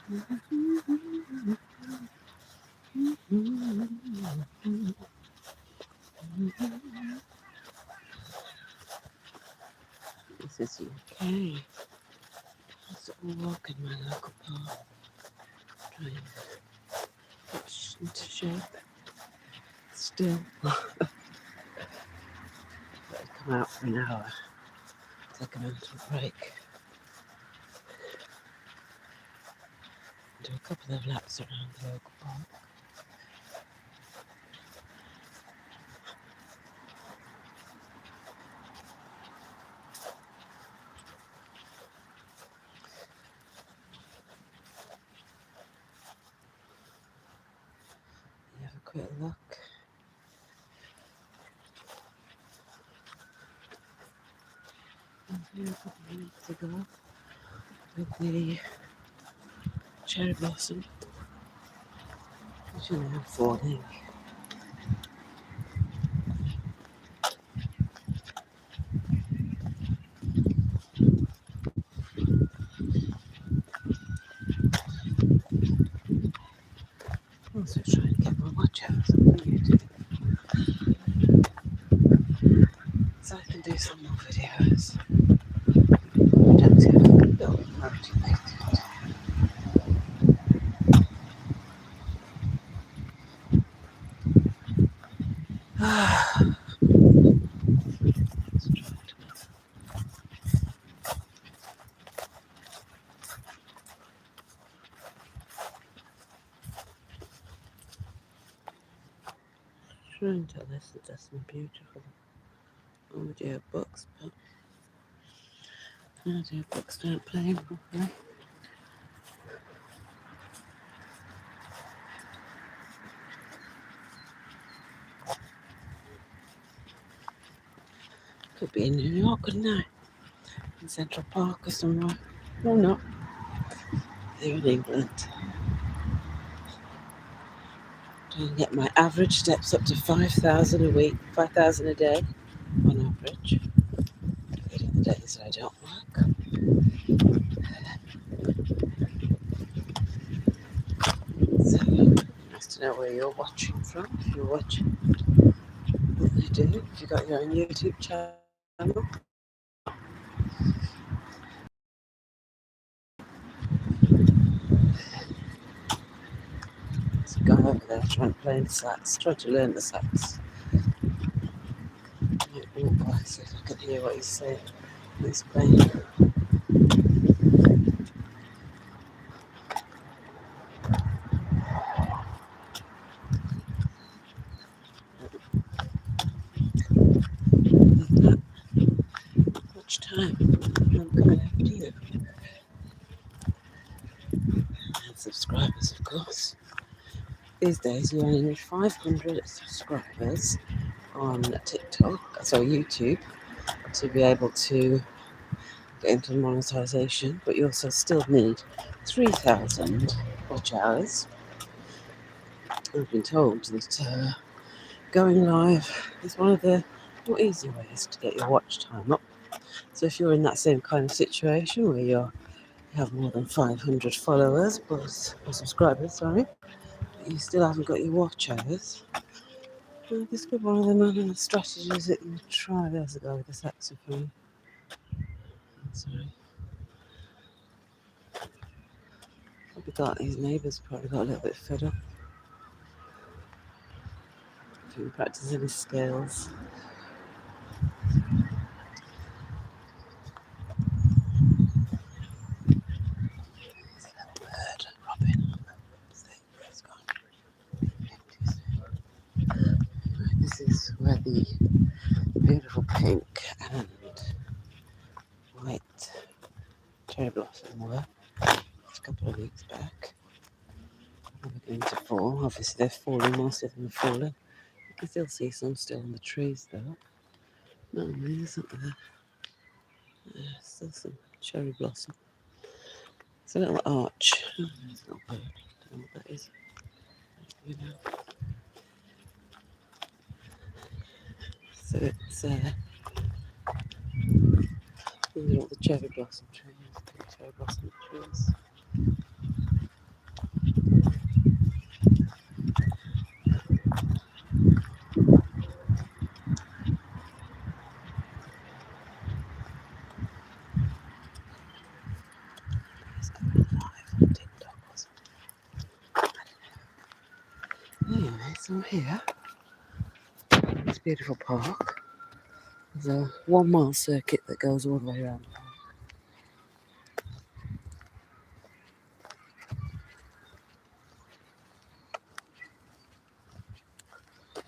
This is UK. Just walk in my local park, trying to get into shape. Still, I've come out for an hour, take a mental break, do a couple of laps around the local park. Have a quick look. A couple of minutes ago with the cherry blossom, which are now falling. Also trying to get my watch out on YouTube so I can do some more videos. Productive, a little motivated. Trying to listen to some beautiful audio books, but audio books don't play properly. Could be in New York, couldn't I? In Central Park or somewhere. Or not. Here in England. Trying to get my average steps up to 5,000 a week, 5,000 a day on average. Including the days that I don't work. So, nice to know where you're watching from. If you're watching what you do, if you've got your own YouTube channel. There's a guy over there trying to play the sax, trying to learn the sax. I might walk by so I can hear what he's saying. He's playing. Much time. I'm coming after you. And subscribers, of course. These days, you only need 500 subscribers on YouTube, to be able to get into monetization. But you also still need 3,000 watch hours. I've been told that going live is one of the more easy ways to get your watch time up. So if you're in that same kind of situation where you have more than 500 followers, or subscribers, sorry, but you still haven't got your watch hours, this could be one of the strategies that you try. There's a guy with a saxophone. Sorry. His neighbours probably got a little bit fed up. If he practicing his scales. Bird, robin. This is where the beautiful pink and white cherry blossom were a couple of weeks back. They're beginning to fall. Obviously, they're falling. Most of them are falling. You can still see some still on the trees, though. No, there isn't there. There's still some cherry blossom. It's a little arch. Oh, there's a little bird. I don't know what that is. You know. So it's these are all the cherry blossom trees. Cherry blossom trees. TikTok was. Anyway, so here, this beautiful park. There's a 1 mile circuit that goes all the way around.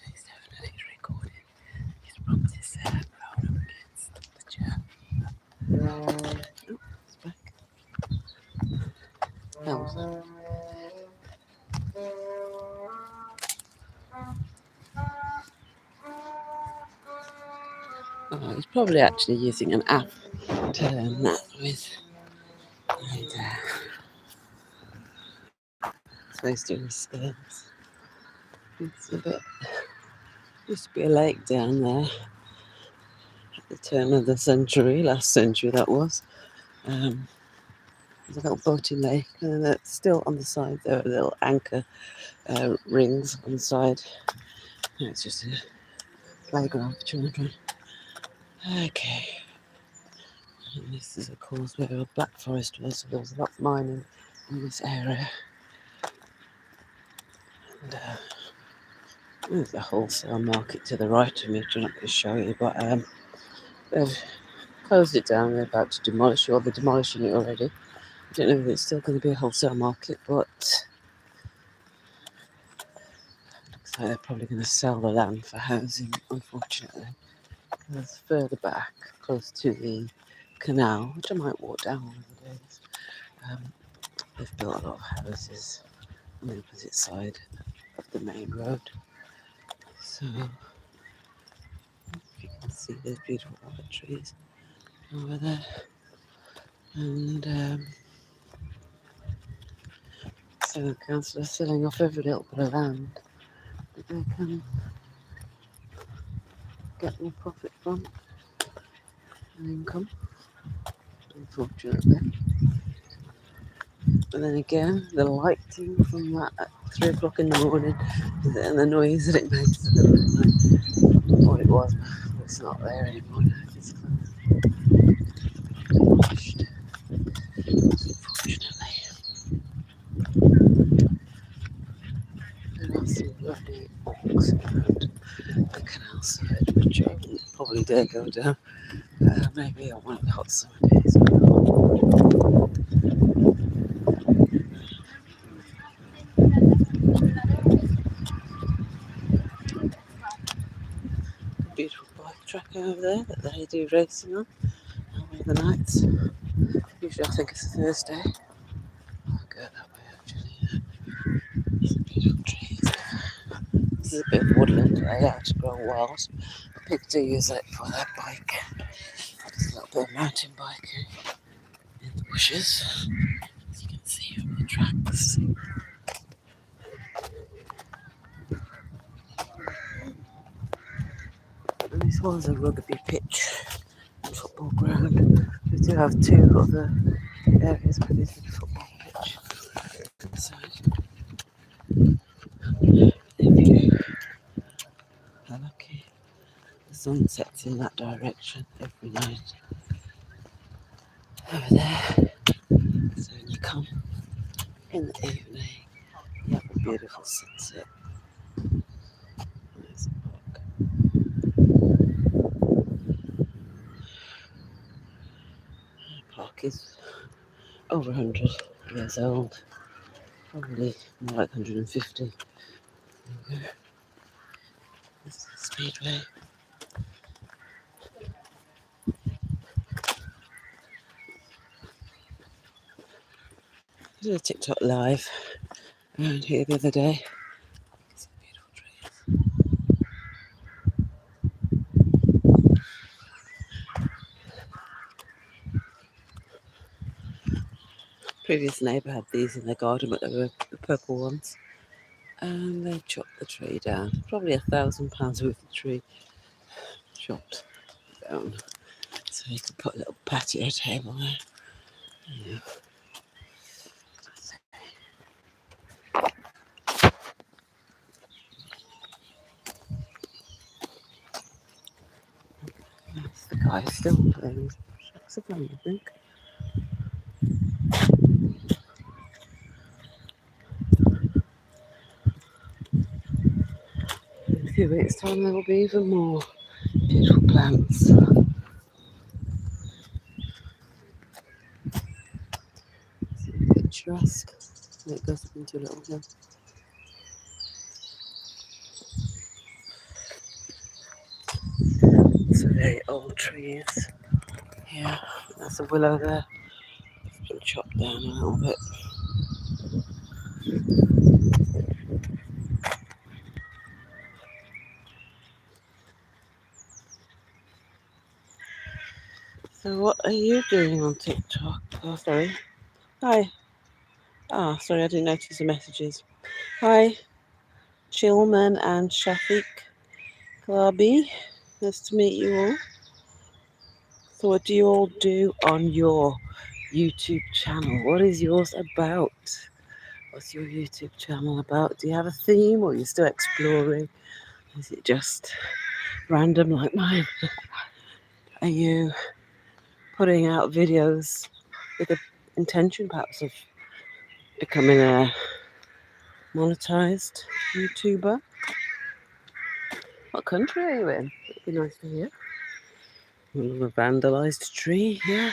He's definitely recording. His property's there, blown up against the chair. Oh, it's back. That was it. Oh, he's probably actually using an app to learn that with. And, so he's doing skills. It's a bit. Used to be a lake down there at the turn of the century, last century that was. There's a little boating lake, and it's still on the side. There are little anchor rings on the side. And it's just a playground for children. Okay. And this is, of course, where the Black Forest was. So there was a lot of mining in this area. And there's a wholesale market to the right of me, which I'm not going to show you, but they've closed it down. They're about to demolish it, or they're demolishing it already. I don't know if it's still going to be a wholesale market, but looks like they're probably going to sell the land for housing, unfortunately. Because further back, close to the canal, which I might walk down one of the days, they've built a lot of houses on the opposite side of the main road. So, if you can see those beautiful olive trees over there. And so the council are selling off every little bit of land that they can get more profit from and income, unfortunately. And then again, the lighting from that at 3 o'clock in the morning and the noise that it makes. I don't know what it was, but it's not there anymore now. It's demolished, unfortunately. There are some lovely walks around the canal side, which I wouldn't probably dare go down. Maybe on one of the hot summer days. Beautiful bike track over there that they do racing on one of the nights. Usually I think it's a Thursday. I'll go that way actually. Some beautiful trees. This is a bit of woodland. They are to grow wild. But people do use it for their bike. Just a little bit of mountain biking in the bushes. As you can see from the tracks. And this was a rugby pitch and football ground. We do have 2 other areas where there's a football pitch. So if you are lucky, the sun sets in that direction every night. Over there. So when you come in the evening, you have a beautiful sunset. There's the park. The park is over 100 years old, probably more like 150. This is the speedway. I did a TikTok live around here the other day. Some beautiful trees. Previous neighbour had these in their garden, but they were the purple ones. And they chopped the tree down. Probably £1,000 worth of tree chopped down. So you could put a little patio table there. Yeah. That's the guy still playing saxophone, I think. a few weeks' time there will be even more beautiful plants. Picturesque. And it goes up into a little hill. It's a very old trees. Yeah, that's a willow there. It's been chopped down a little bit. So what are you doing on TikTok? Oh, sorry. Hi. Ah, sorry, I didn't notice the messages. Hi, Chillman and Shafiq Kalabi. Nice to meet you all. So what do you all do on your YouTube channel? What is yours about? What's your YouTube channel about? Do you have a theme or are you still exploring? Is it just random like mine? Are you putting out videos with the intention perhaps of becoming a monetized YouTuber? What country are you in? It'd be nice to hear. A vandalised tree, yeah,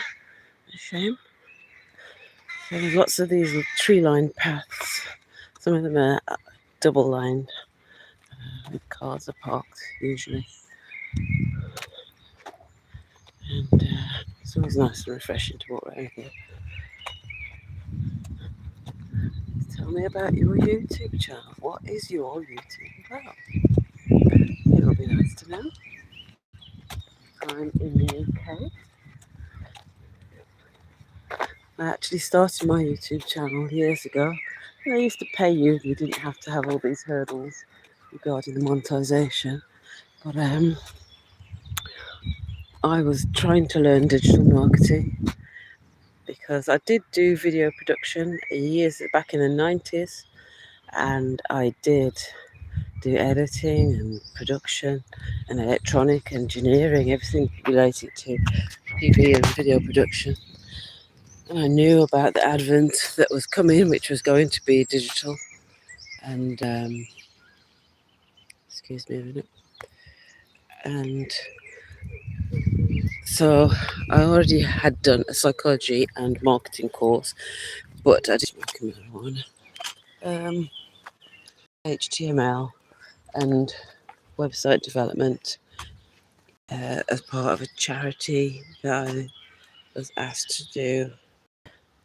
a shame. So there's lots of these tree-lined paths. Some of them are double-lined with cars are parked usually. And it's always nice and refreshing to walk around here. Tell me about your YouTube channel. What is your YouTube about? It'll be nice to know. I'm in the UK. I actually started my YouTube channel years ago. And I used to pay you didn't have to have all these hurdles regarding the monetization. But I was trying to learn digital marketing because I did do video production years back in the 90s, and I did do editing and production and electronic engineering, everything related to TV and video production. And I knew about the advent that was coming, which was going to be digital. And excuse me a minute. And so I already had done a psychology and marketing course, but I didn't HTML and website development as part of a charity that I was asked to do,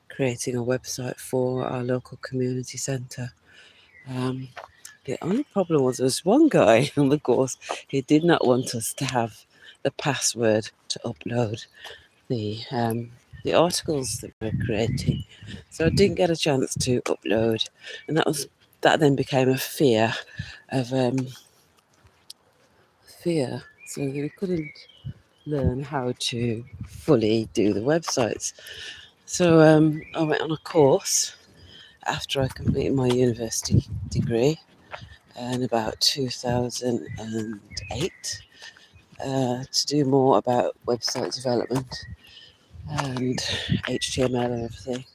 creating a website for our local community centre. The only problem was there was one guy on the course who did not want us to have the password to upload the articles that we were creating, so I didn't get a chance to upload, and that then became a fear of fear, so we couldn't learn how to fully do the websites. So I went on a course after I completed my university degree in about 2008 to do more about website development and HTML and everything.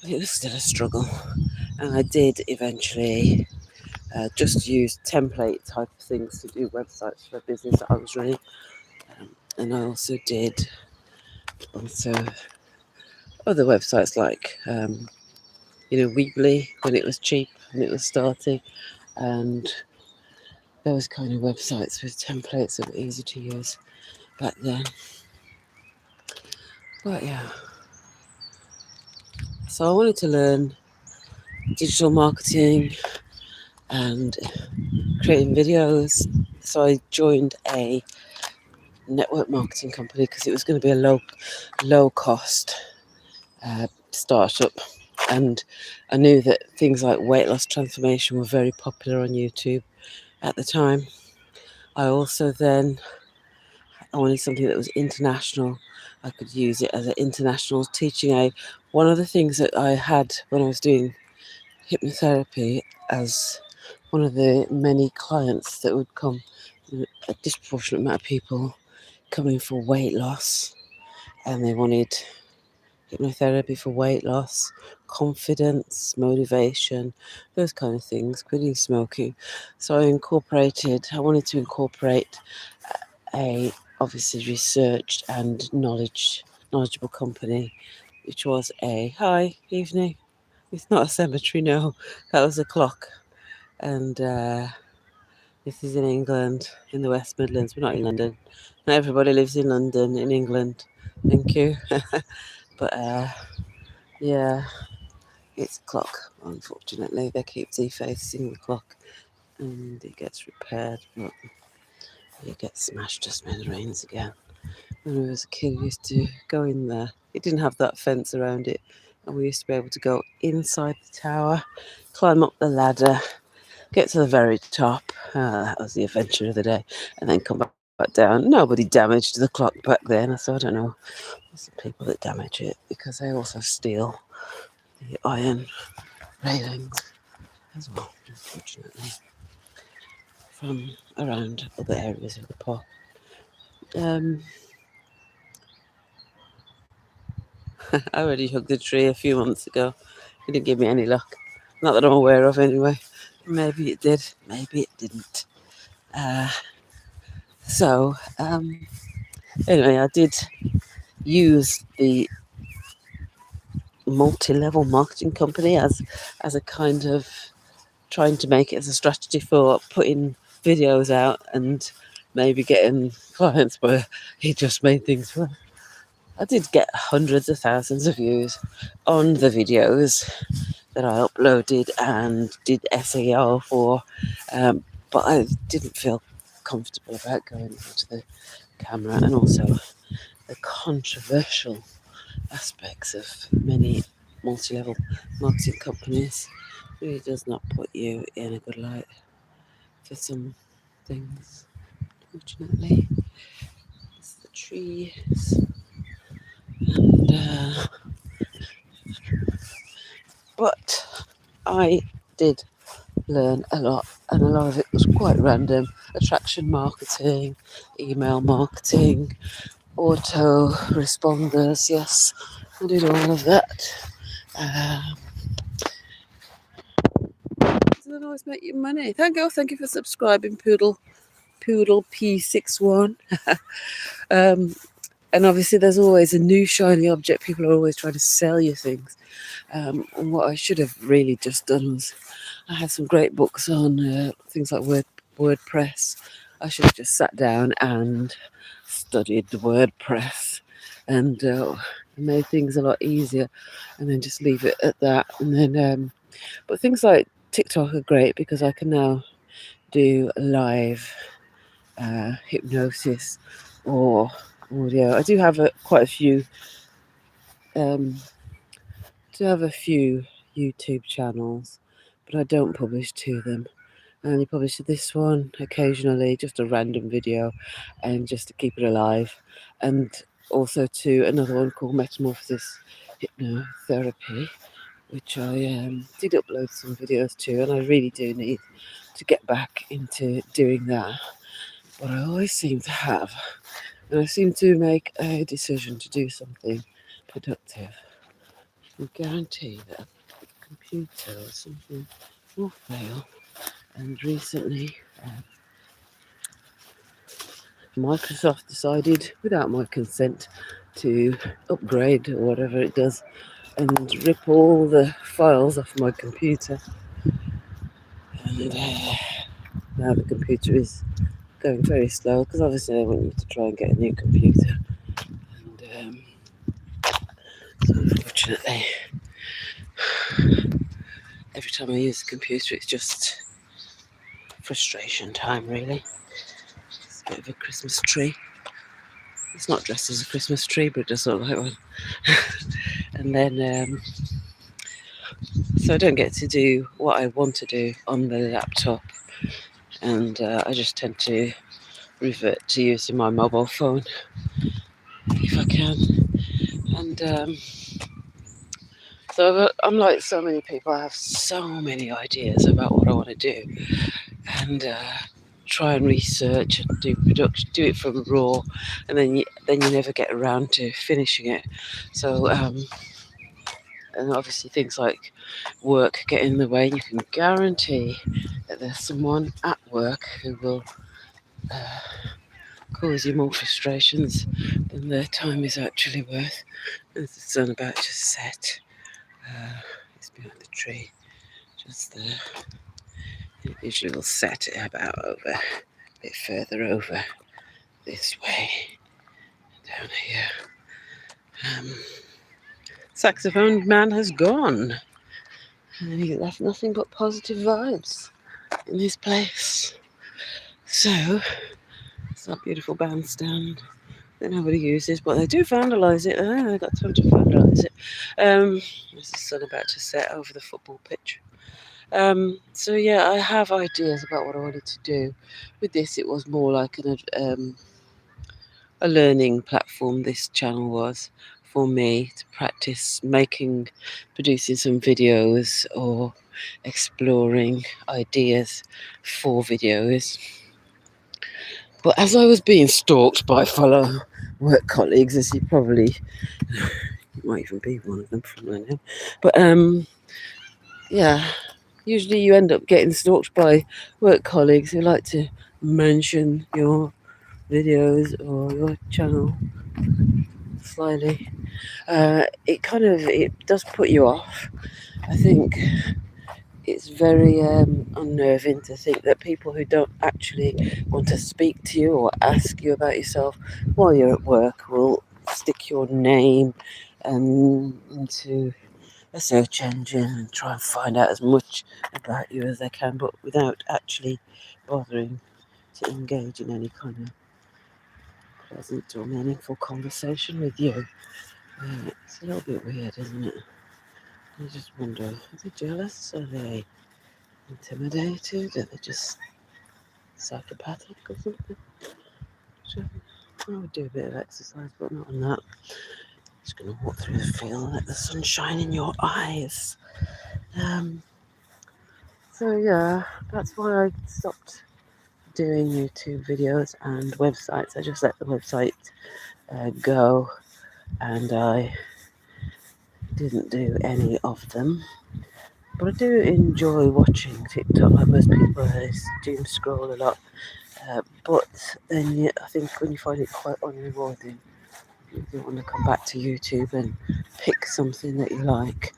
But it was still a struggle, and I did eventually just use template type of things to do websites for a business that I was running, and I also did other websites like Weebly when it was cheap and it was starting, and those kind of websites with templates that were easy to use back then. But yeah, so I wanted to learn digital marketing and creating videos. So I joined a network marketing company because it was going to be a low cost startup, and I knew that things like weight loss transformation were very popular on YouTube at the time. I wanted something that was international. I could use it as an international teaching aid. One of the things that I had when I was doing hypnotherapy as one of the many clients that would come, a disproportionate amount of people coming for weight loss, and they wanted hypnotherapy for weight loss confidence, motivation, those kind of things, quitting smoking. So I wanted to incorporate a obviously researched and knowledgeable company, which was a hi evening. It's not a cemetery, no. That was a clock, and this is in England, in the West Midlands. We're not in London. Not everybody lives in London, in England. Thank you. But yeah, it's a clock. Unfortunately, they keep defacing the clock, and it gets repaired, but it gets smashed to smithereens again. When I was a kid, we used to go in there. It didn't have that fence around it, and we used to be able to go inside the tower, climb up the ladder, get to the very top. That was the adventure of the day, and then come back down. Nobody damaged the clock back then, so I don't know. There's some people that damage it because they also steal the iron railings as well, unfortunately, from around other areas of the park. Um, I already hugged a tree a few months ago. It didn't give me any luck. Not that I'm aware of, anyway. Maybe it did, maybe it didn't. Uh, so, anyway, I did use the multi-level marketing company as a kind of trying to make it as a strategy for putting videos out and maybe getting clients, but he just made things fun. I did get hundreds of thousands of views on the videos that I uploaded and did SEO for, but I didn't feel comfortable about going into the camera, and also the controversial aspects of many multi-level marketing companies really does not put you in a good light for some things, unfortunately. It's the trees, and but I did learn a lot, and a lot of it was quite random. Attraction marketing, email marketing, auto responders. Yes, I did all of that. Doesn't always make you money. Thank you for subscribing, Poodle P61. And obviously, there's always a new shiny object. People are always trying to sell you things. And what I should have really just done was, I had some great books on things like WordPress. I should have just sat down and studied the WordPress and made things a lot easier, and then just leave it at that. And then, but things like TikTok are great because I can now do live hypnosis or audio. I do have quite a few. Do have a few YouTube channels, but I don't publish to them. I only publish to this one occasionally, just a random video, and just to keep it alive, and also to another one called Metamorphosis Hypnotherapy, which I did upload some videos to, and I really do need to get back into doing that. But I always seem to have, and I seem to make a decision to do something productive. I guarantee that a computer or something will fail. And recently, Microsoft decided, without my consent, to upgrade or whatever it does and rip all the files off my computer. And now the computer is going very slow because obviously they want you to try and get a new computer. And so unfortunately, every time I use the computer, it's just frustration time, really. It's a bit of a Christmas tree. It's not dressed as a Christmas tree, but it does look like one. And then, so I don't get to do what I want to do on the laptop, and I just tend to revert to using my mobile phone if I can. And so I'm like so many people. I have so many ideas about what I want to do, and try and research and do production, do it from raw, and then you never get around to finishing it. So and obviously things like work get in the way. You can guarantee that there's someone at work who will uh, cause you more frustrations than their time is actually worth. There's the sun about to set. It's behind the tree, just there. It usually will set about over, a bit further over this way, down here. Saxophone man has gone, and he left nothing but positive vibes in his place. So, it's that beautiful bandstand that nobody uses, but they do vandalise it. They've got time to vandalise it. There's the sun about to set over the football pitch. So yeah, I have ideas about what I wanted to do. With this, it was more like a learning platform. This channel was for me to practice producing some videos or exploring ideas for videos. But as I was being stalked by fellow work colleagues, as you might even be one of them from I know, but yeah, usually you end up getting stalked by work colleagues who like to mention your videos or your channel slyly. It does put you off. I think it's very unnerving to think that people who don't actually want to speak to you or ask you about yourself while you're at work will stick your name into a search engine and try and find out as much about you as they can, but without actually bothering to engage in any kind of pleasant or meaningful conversation with you. It's a little bit weird, isn't it? I just wonder, are they jealous? Are they intimidated? Are they just psychopathic or something? I would do a bit of exercise, but not on that. Just going to walk through the field and let the sun shine in your eyes. So yeah, that's why I stopped doing YouTube videos and websites. I just let the website go, and I didn't do any of them. But I do enjoy watching TikTok, like most people. I doom scroll a lot. But then I think when you find it quite unrewarding, you do want to come back to YouTube and pick something that you like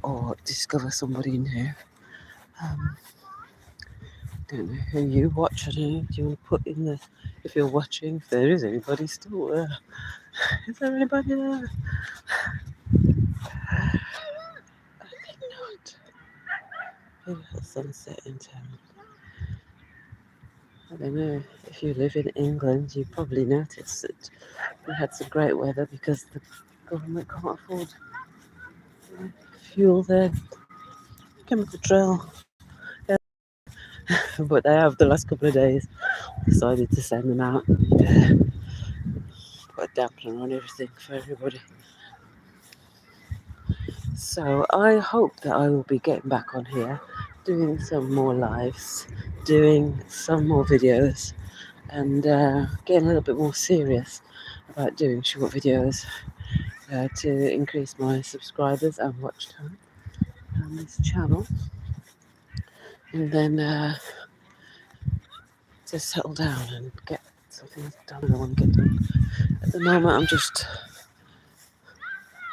or discover somebody new. Don't know who you watch. I don't know. Do you want to put in if you're watching, if there is anybody still there? Is there anybody there? I think not. Maybe the sunset in town. I don't know. If you live in England, you probably noticed that we had some great weather because the government can't afford fuel their chemical trail. Yeah. But they have the last couple of days decided to send them out. Put a dampener on everything for everybody. So I hope that I will be getting back on here, doing some more lives, doing some more videos, and getting a little bit more serious about doing short videos to increase my subscribers and watch time on this channel. And then to settle down and get something done that I want to get done. At the moment, I'm just,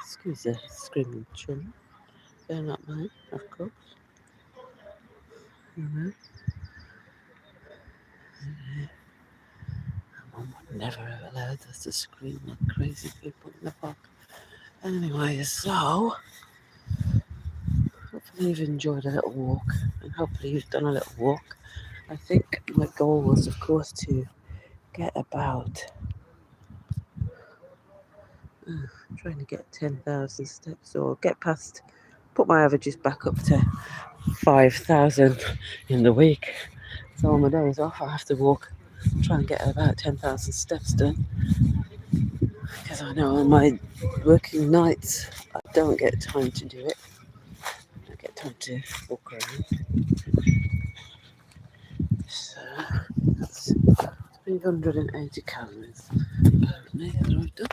excuse the screaming children. They're not mine, of course. Mm-hmm. Mum would never have allowed us to scream like crazy people in the park. Anyway, so hopefully you've enjoyed a little walk, and hopefully you've done a little walk. I think my goal was, of course, to get about trying to get 10,000 steps or put my averages back up to 5,000 in the week. So on my days off, I have to try and get about 10,000 steps done. Because I know on my working nights, I don't get time to do it. I don't get time to walk around. So that's 380 calories per day that I've done.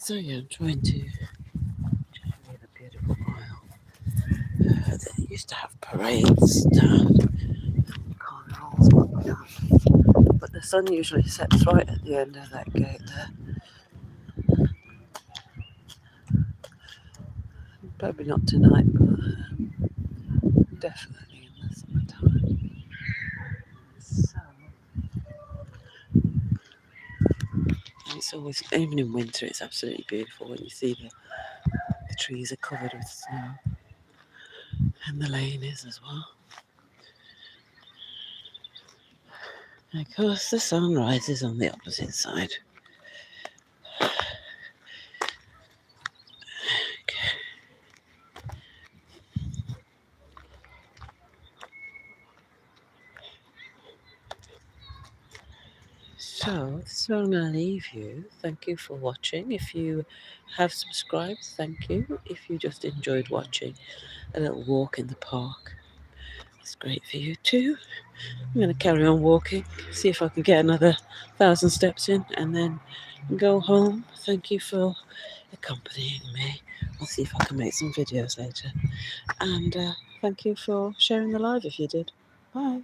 So yeah, I'm trying to show you the beautiful mile. They used to have parades down, carnivals, whatnot. But the sun usually sets right at the end of that gate there. Probably not tonight, but definitely in the summertime. So, it's always, even in winter, it's absolutely beautiful when you see the trees are covered with snow. And the lane is as well. And of course, the sun rises on the opposite side. So, this is where I'm going to leave you. Thank you for watching. If you have subscribed, thank you. If you just enjoyed watching a little walk in the park, it's great for you too. I'm going to carry on walking, see if I can get another 1,000 steps in, and then go home. Thank you for accompanying me. I'll see if I can make some videos later. And thank you for sharing the live if you did. Bye.